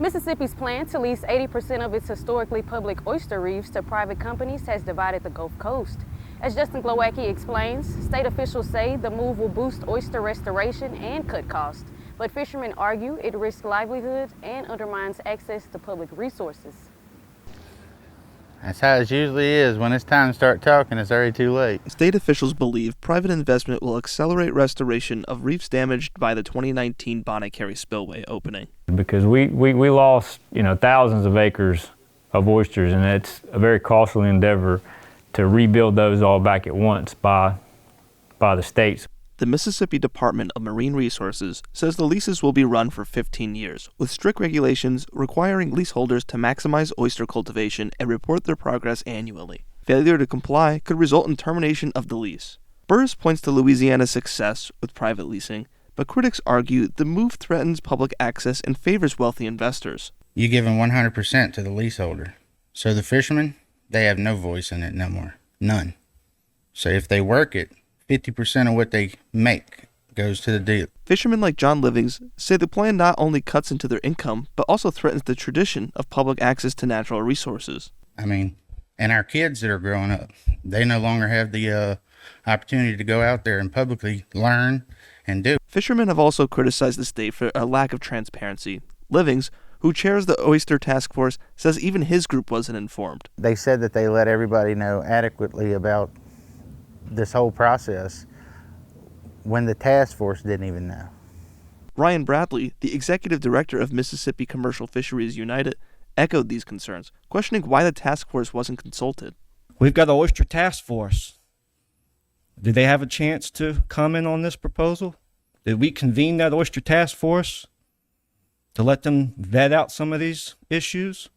Mississippi's plan to lease 80% of its historically public oyster reefs to private companies has divided the Gulf Coast. As Justin Glowacki explains, state officials say the move will boost oyster restoration and cut costs, but fishermen argue it risks livelihoods and undermines access to public resources. That's how it usually is. When it's time to start talking, it's already too late. State officials believe private investment will accelerate restoration of reefs damaged by the 2019 Bonnet Carré spillway opening. Because we lost, thousands of acres of oysters, and it's a very costly endeavor to rebuild those all back at once by the states. The Mississippi Department of Marine Resources says the leases will be run for 15 years, with strict regulations requiring leaseholders to maximize oyster cultivation and report their progress annually. Failure to comply could result in termination of the lease. Burris points to Louisiana's success with private leasing, but critics argue the move threatens public access and favors wealthy investors. You give them 100% to the leaseholder. So the fishermen, they have no voice in it no more. None. So if they work it, 50% of what they make goes to the deal. Fishermen like John Livings say the plan not only cuts into their income, but also threatens the tradition of public access to natural resources. And our kids that are growing up, they no longer have the opportunity to go out there and publicly learn and do. Fishermen have also criticized the state for a lack of transparency. Livings, who chairs the Oyster Task Force, says even his group wasn't informed. They said that they let everybody know adequately about this whole process when the task force didn't even know. Ryan Bradley, the executive director of Mississippi Commercial Fisheries United, echoed these concerns, questioning why the task force wasn't consulted. We've got the Oyster Task Force. Did they have a chance to comment on this proposal? Did we convene that Oyster Task Force to let them vet out some of these issues?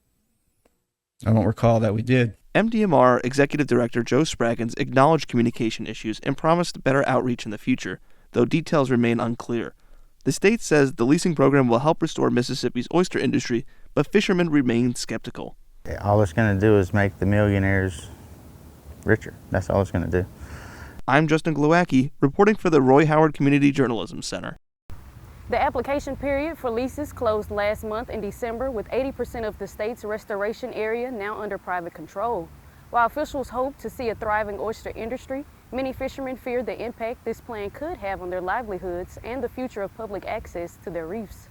I don't recall that we did. MDMR Executive Director Joe Spraggins acknowledged communication issues and promised better outreach in the future, though details remain unclear. The state says the leasing program will help restore Mississippi's oyster industry, but fishermen remain skeptical. All it's going to do is make the millionaires richer. That's all it's going to do. I'm Justin Glowacki, reporting for the Roy Howard Community Journalism Center. The application period for leases closed last month in December, with 80% of the state's restoration area now under private control. While officials hope to see a thriving oyster industry, many fishermen fear the impact this plan could have on their livelihoods and the future of public access to their reefs.